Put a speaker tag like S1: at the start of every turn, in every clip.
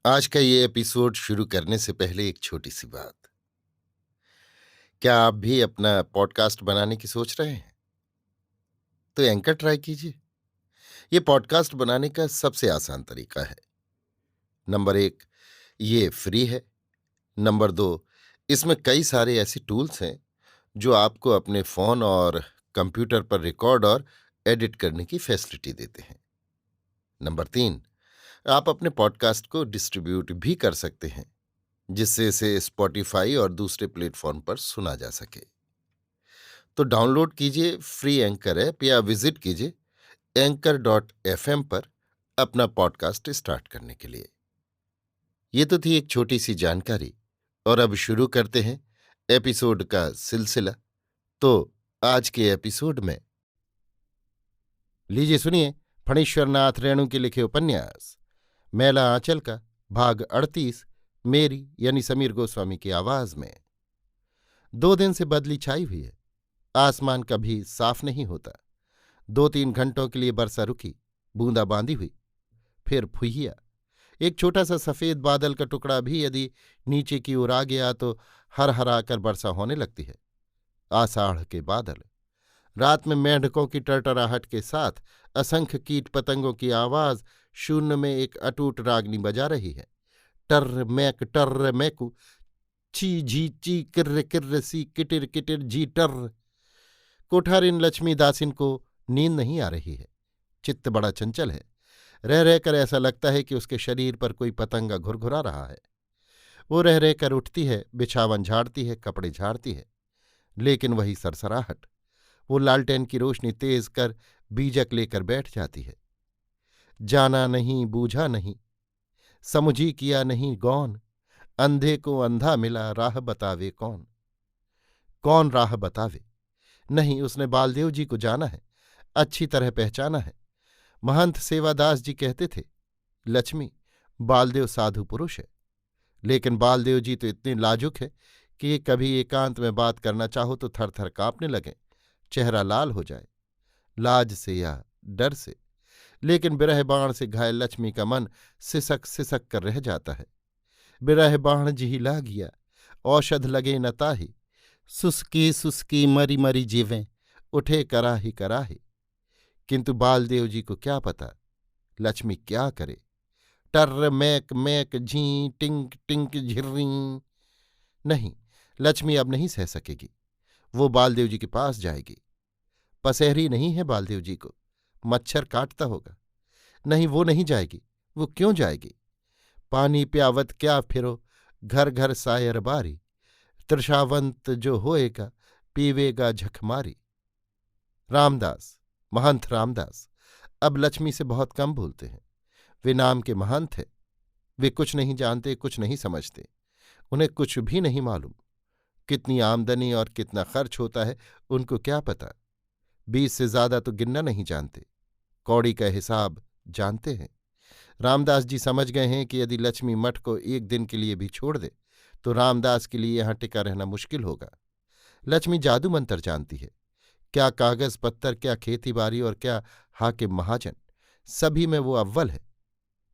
S1: आज का ये एपिसोड शुरू करने से पहले एक छोटी सी बात। क्या आप भी अपना पॉडकास्ट बनाने की सोच रहे हैं? तो एंकर ट्राई कीजिए। ये पॉडकास्ट बनाने का सबसे आसान तरीका है। नंबर 1, ये फ्री है। नंबर 2, इसमें कई सारे ऐसे टूल्स हैं जो आपको अपने फ़ोन और कंप्यूटर पर रिकॉर्ड और एडिट करने की फैसिलिटी देते हैं। नंबर 3, आप अपने पॉडकास्ट को डिस्ट्रीब्यूट भी कर सकते हैं, जिससे इसे स्पॉटिफाई और दूसरे प्लेटफॉर्म पर सुना जा सके। तो डाउनलोड कीजिए फ्री एंकर ऐप या विजिट कीजिए anchor.fm पर अपना पॉडकास्ट स्टार्ट करने के लिए। ये तो थी एक छोटी सी जानकारी, और अब शुरू करते हैं एपिसोड का सिलसिला। तो आज के एपिसोड में लीजिए सुनिए फणीश्वर नाथ रेणु के लिखे उपन्यास मैला आंचल का भाग 38, मेरी यानी समीर गोस्वामी की आवाज में। 2 दिन से बदली छाई हुई है। आसमान कभी साफ नहीं होता। 2-3 घंटों के लिए बरसा रुकी, बूंदाबांदी हुई, फिर फुहिया। एक छोटा सा सफेद बादल का टुकड़ा भी यदि नीचे की ओर आ गया तो हर हराकर वर्षा होने लगती है। आषाढ़ के बादल। रात में मेंढकों की टरटराहट के साथ असंख्य कीट पतंगों की आवाज शून्य में एक अटूट रागनी बजा रही है। टर्र मैकू, ची झी ची किर्र किर्र सी किटिर किटिर जी टर्र। कोठारिन लक्ष्मी दासिन को नींद नहीं आ रही है। चित्त बड़ा चंचल है। रह रहकर ऐसा लगता है कि उसके शरीर पर कोई पतंगा घुरघुरा रहा है। वो रह रहकर उठती है, बिछावन झाड़ती है, कपड़े झाड़ती है, लेकिन वही सरसराहट। वो लालटेन की रोशनी तेज कर बीजक लेकर बैठ जाती है। जाना नहीं, बूझा नहीं, समुझी किया नहीं गौन। अंधे को अंधा मिला, राह बतावे कौन। कौन राह बतावे? नहीं, उसने बालदेव जी को जाना है, अच्छी तरह पहचाना है। महंत सेवादास जी कहते थे, लक्ष्मी, बालदेव साधु पुरुष है। लेकिन बालदेव जी तो इतने लाजुक है कि ये कभी एकांत में बात करना चाहो तो थर थर कांपने लगें, चेहरा लाल हो जाए, लाज से या डर से। लेकिन बिरह बाण से घायल लक्ष्मी का मन सिसक सिसक कर रह जाता है। बिरह बाण जी ला गया, औषध लगे न ताहि। सुसकी सुसकी मरी मरी जीवें, उठे कराही कराही। किंतु बालदेव जी को क्या पता लक्ष्मी क्या करे। टर्र मैक मैक झी टिंक टिंक झिर्री। नहीं, लक्ष्मी अब नहीं सह सकेगी। वो बालदेव जी के पास जाएगी। पसेहरी नहीं है बालदेव जी को, मच्छर काटता होगा। नहीं, वो नहीं जाएगी। वो क्यों जाएगी? पानी प्यावत क्या फिरो, घर घर सायर बारी। तृषावंत जो होएगा, पीवेगा झखमारी। रामदास, महंत रामदास अब लक्ष्मी से बहुत कम बोलते हैं। वे नाम के महंत हैं। वे कुछ नहीं जानते, कुछ नहीं समझते। उन्हें कुछ भी नहीं मालूम। कितनी आमदनी और कितना खर्च होता है उनको क्या पता। 20 से ज्यादा तो गिनना नहीं जानते। कौड़ी का हिसाब जानते हैं। रामदास जी समझ गए हैं कि यदि लक्ष्मी मठ को एक दिन के लिए भी छोड़ दे तो रामदास के लिए यहां टिका रहना मुश्किल होगा। लक्ष्मी जादू मंतर जानती है। क्या कागज पत्तर, क्या खेतीबाड़ी और क्या हाकिम महाजन, सभी में वो अव्वल है।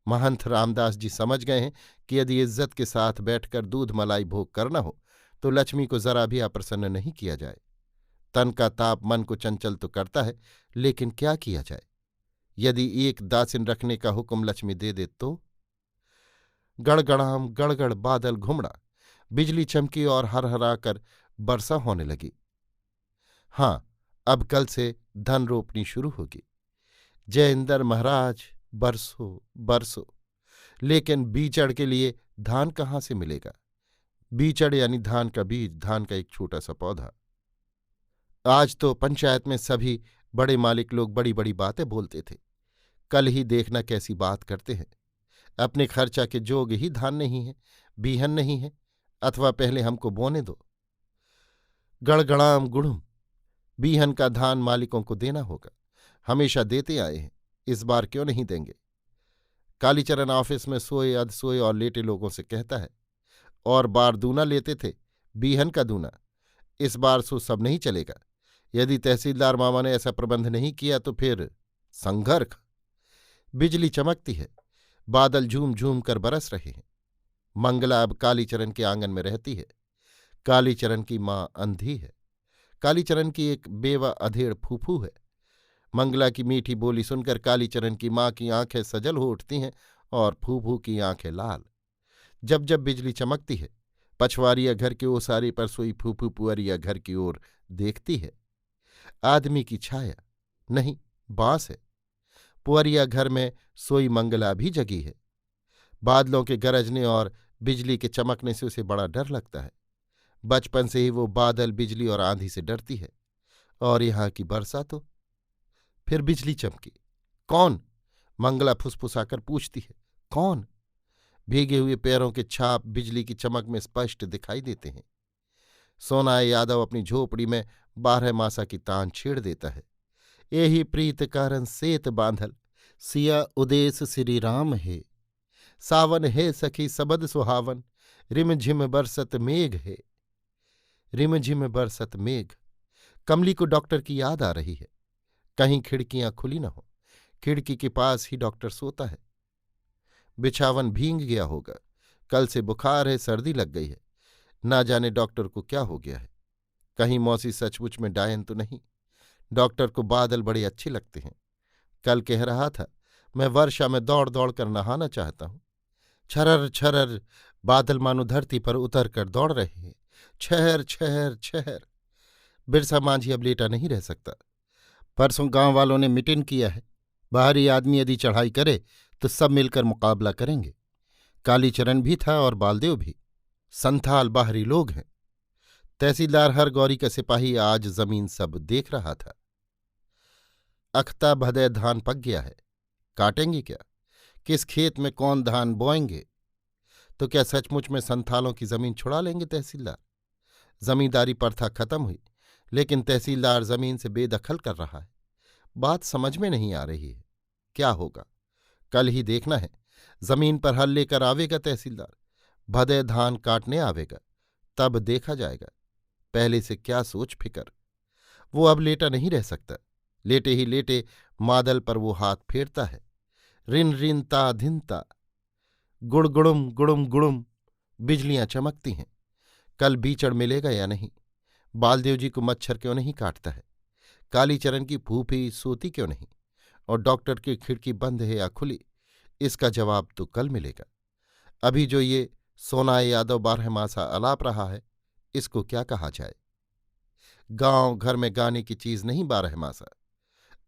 S1: महंत रामदास जी समझ गए हैं कि यदि इज्जत के साथ बैठकर दूध मलाई भोग करना हो तो लक्ष्मी को जरा भी अप्रसन्न नहीं किया जाए। तन का ताप मन को चंचल तो करता है, लेकिन क्या किया जाए। यदि एक दासिन रखने का हुक्म लक्ष्मी दे दे तो? गड़गड़ाम गड़गड़ बादल घुमड़ा, बिजली चमकी और हरहराकर वर्षा होने लगी। हाँ, अब कल से धन रोपनी शुरू होगी। जय इंदर महाराज, बरसो बरसो। लेकिन बीचड़ के लिए धान कहाँ से मिलेगा? बीचड़ यानी धान का बीज, धान का एक छोटा सा पौधा। आज तो पंचायत में सभी बड़े मालिक लोग बड़ी बड़ी बातें बोलते थे। कल ही देखना कैसी बात करते हैं। अपने खर्चा के जोग ही धान नहीं है, बीहन नहीं है, अथवा पहले हमको बोने दो। गड़गड़ाम गुड़ुम, बीहन का धान मालिकों को देना होगा। हमेशा देते आए हैं, इस बार क्यों नहीं देंगे? कालीचरण ऑफिस में सोए अध सोए और लेटे लोगों से कहता है, और बार दूना लेते थे, बीहन का दूना। इस बार सो सब नहीं चलेगा। यदि तहसीलदार मामा ने ऐसा प्रबंध नहीं किया तो फिर संघर्ष। बिजली चमकती है, बादल झूम झूम कर बरस रहे हैं। मंगला अब कालीचरण के आंगन में रहती है। कालीचरण की माँ अंधी है। कालीचरण की एक बेवा अधेड़ फूफू है। मंगला की मीठी बोली सुनकर कालीचरण की माँ की आंखें सजल हो उठती हैं और फूफू की आंखें लाल। जब जब बिजली चमकती है, पछवारिया घर के ओसारे पर सोई फूफू पुअरिया घर की ओर देखती है। आदमी की छाया नहीं, बांस है। पुअरिया घर में सोई मंगला भी जगी है। बादलों के गरजने और बिजली के चमकने से उसे बड़ा डर लगता है। बचपन से ही वो बादल, बिजली और आंधी से डरती है। और यहाँ की बरसा तो फिर बिजली चमकी। कौन? मंगला फुसफुसाकर पूछती है। कौन? भीगे हुए पैरों के छाप बिजली की चमक में स्पष्ट दिखाई देते हैं। सोनाए यादव अपनी झोपड़ी में 12 मासा की तान छेड़ देता है। एही प्रीत कारण सेत बांधल, सिया उदेस श्री राम है। सावन है सखी सबद सुहावन, रिमझिम बरसत मेघ है। रिमझिम बरसत मेघ। कमली को डॉक्टर की याद आ रही है। कहीं खिड़कियां खुली न हो। खिड़की के पास ही डॉक्टर सोता है। बिछावन भींग गया होगा। कल से बुखार है, सर्दी लग गई है। ना जाने डॉक्टर को क्या हो गया है। कहीं मौसी सचमुच में डायन तो नहीं। डॉक्टर को बादल बड़े अच्छे लगते हैं। कल कह रहा था, मैं वर्षा में दौड़ दौड़ कर नहाना चाहता हूं। छरर छरर बादल मानो धरती पर उतर कर दौड़ रहे हैं। छहर छहर छहर। बिरसा मांझी अब लेटा नहीं रह सकता। परसों गांव वालों ने मिटिन किया है। बाहरी आदमी यदि चढ़ाई करे तो सब मिलकर मुकाबला करेंगे। कालीचरण भी था और बालदेव भी। संथाल बाहरी लोग हैं। तहसीलदार हर गौरी का सिपाही आज जमीन सब देख रहा था। अख्ता भदय धान पक गया है। काटेंगे क्या? किस खेत में कौन धान बोएंगे? तो क्या सचमुच में संथालों की जमीन छुड़ा लेंगे तहसीलदार? जमींदारी प्रथा खत्म हुई, लेकिन तहसीलदार जमीन से बेदखल कर रहा है। बात समझ में नहीं आ रही है। क्या होगा? कल ही देखना है। जमीन पर हल लेकर आवेगा तहसीलदार। भदय धान काटने आवेगा। तब देखा जाएगा। पहले से क्या सोच फिकर। वो अब लेटा नहीं रह सकता। लेटे ही लेटे मादल पर वो हाथ फेरता है। रिन रिन ता धिनता। गुड़ गुड़ुम गुड़ुम गुड़ुम। बिजलियां चमकती हैं। कल बीचड़ मिलेगा या नहीं? बालदेव जी को मच्छर क्यों नहीं काटता है? कालीचरण की फूफी सोती क्यों नहीं? और डॉक्टर की खिड़की बंद है या खुली? इसका जवाब तो कल मिलेगा। अभी जो ये सोनाए यादव 12 मासा अलाप रहा है, इसको क्या कहा जाए? गांव घर में गाने की चीज नहीं 12 मासा।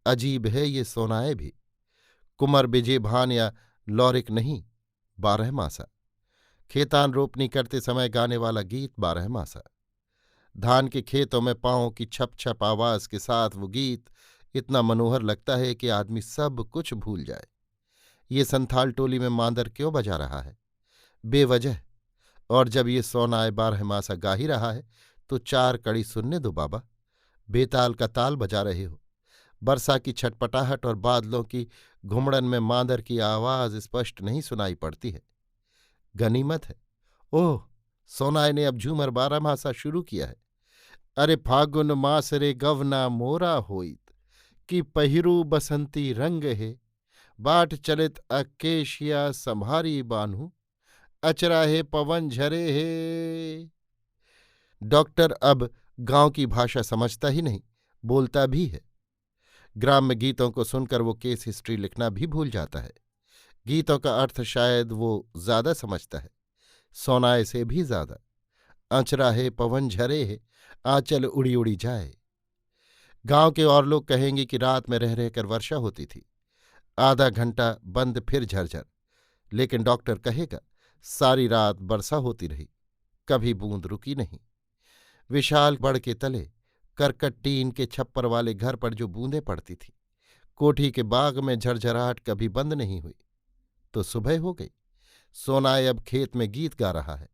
S1: अजीब है ये सोनाए भी। कुंवर बिजे भान या लौरिक नहीं, 12 मासा। खेतान रोपनी करते समय गाने वाला गीत 12 मासा। धान के खेतों में पांवों की छप छप आवाज के साथ वो गीत इतना मनोहर लगता है कि आदमी सब कुछ भूल जाए। ये संथाल टोली में मांदर क्यों बजा रहा है? बेवजह। और जब ये सोनाए 12 मासा गा ही रहा है तो 4 कड़ी सुनने दो बाबा। बेताल का ताल बजा रहे हो। बरसा की छटपटाहट और बादलों की घुमड़न में मांदर की आवाज स्पष्ट नहीं सुनाई पड़ती है। गनीमत है। ओह, सोनाए ने अब झूमर 12 मासा शुरू किया है। अरे फागुन मास रे गवना मोरा होइत, कि पहिरू बसंती रंग है। बाट चलित अकेशिया संभारी बान्हू, अचराहे पवन झरे है। डॉक्टर अब गांव की भाषा समझता ही नहीं, बोलता भी है। ग्राम्य गीतों को सुनकर वो केस हिस्ट्री लिखना भी भूल जाता है। गीतों का अर्थ शायद वो ज्यादा समझता है, सोनाए से भी ज्यादा। अचराहे पवन झरे है, आंचल उड़ी उड़ी जाए। गांव के और लोग कहेंगे कि रात में रह रहकर वर्षा होती थी। आधा घंटा बंद, फिर झरझर। लेकिन डॉक्टर कहेगा, सारी रात वर्षा होती रही, कभी बूंद रुकी नहीं। विशाल बड़ के तले करकट टीन के छप्पर वाले घर पर जो बूंदें पड़ती थी, कोठी के बाग में झरझराहट कभी बंद नहीं हुई। तो सुबह हो गई। सोनाए अब खेत में गीत गा रहा है।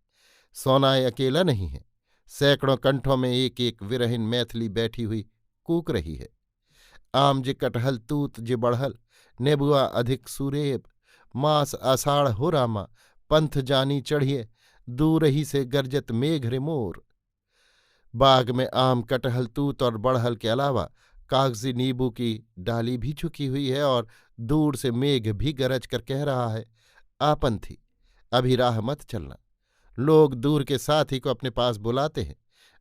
S1: सोनाए अकेला नहीं है। सैकड़ों कंठों में एक एक विरहिन मैथिली बैठी हुई कूक रही है। आम जे कटहल तूत जे बढ़ल, नेबुआ अधिक सुरेब। मास आषाढ़ हो रामा, पंथ जानी चढ़िए, दूर ही से गरजत मेघ रे मोर। बाग में आम, कटहल, तूत और बड़हल के अलावा कागजी नींबू की डाली भी झुकी हुई है और दूर से मेघ भी गरज कर कह रहा है, आपन थी, अभी राह मत चलना। लोग दूर के साथी को अपने पास बुलाते हैं,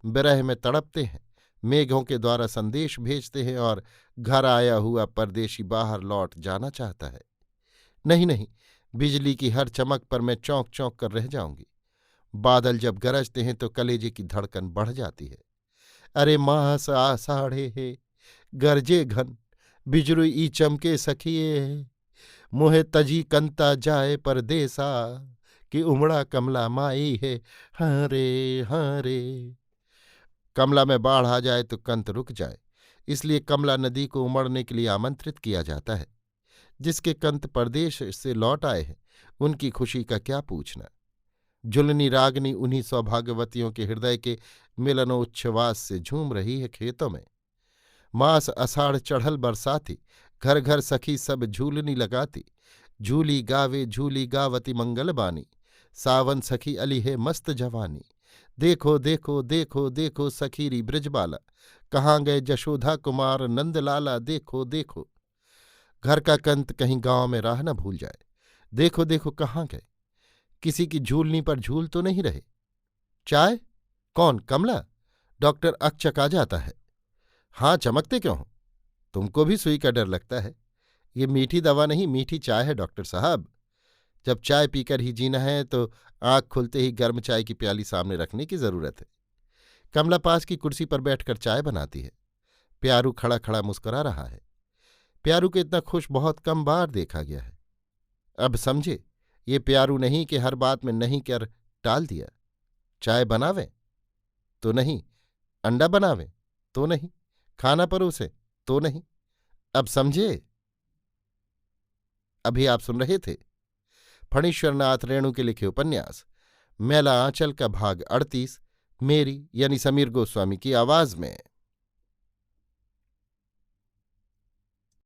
S1: विरह में तड़पते हैं, मेघों के द्वारा संदेश भेजते हैं और घर आया हुआ परदेशी बाहर लौट जाना चाहता है। नहीं नहीं, बिजली की हर चमक पर मैं चौंक चौंक कर रह जाऊंगी। बादल जब गरजते हैं तो कलेजे की धड़कन बढ़ जाती है। अरे मास आषाढ़े है, गरजे घन, बिजरुई ई चमके सखिए, मोहे तजी कंता जाए परदेसा, कि उमड़ा कमला माई है, हाँ रे हाँ रे। कमला में बाढ़ आ जाए तो कंत रुक जाए, इसलिए कमला नदी को उमड़ने के लिए आमंत्रित किया जाता है। जिसके कंत परदेश से लौट आए हैं, उनकी खुशी का क्या पूछना। झुलनी रागनी उन्हीं सौभाग्यवतियों के हृदय के मिलनोच्छ्वास से झूम रही है खेतों में। मास अषाढ़ चढ़ल बरसाती, घर घर सखी सब झूलनी लगाती, झूली गावे झूली गावती मंगल बानी, सावन सखी अली है मस्त जवानी। देखो देखो देखो देखो सखीरी ब्रजबाला, कहाँ गए जशोधा कुमार नंदलाला, देखो देखो। घर का कंत कहीं गांव में राह न भूल जाए। देखो देखो कहाँ गए, किसी की झूलनी पर झूल तो नहीं रहे। चाय? कौन, कमला? डॉक्टर अकचका जाता है। हाँ, चमकते क्यों हो? तुमको भी सुई का डर लगता है? ये मीठी दवा नहीं, मीठी चाय है डॉक्टर साहब। जब चाय पीकर ही जीना है तो आँख खुलते ही गर्म चाय की प्याली सामने रखने की जरूरत है। कमला पास की कुर्सी पर बैठकर चाय बनाती है। प्यारू खड़ा खड़ा मुस्कुरा रहा है। प्यारू को इतना खुश बहुत कम बार देखा गया है। अब समझे, ये प्यारू नहीं कि हर बात में नहीं कर टाल दिया। चाय बनावे तो नहीं, अंडा बनावे तो नहीं, खाना परोसे तो नहीं। अब समझे। अभी आप सुन रहे थे फणीश्वरनाथ रेणु के लिखे उपन्यास मैला आंचल का भाग 38, मेरी यानी समीर गोस्वामी की आवाज में।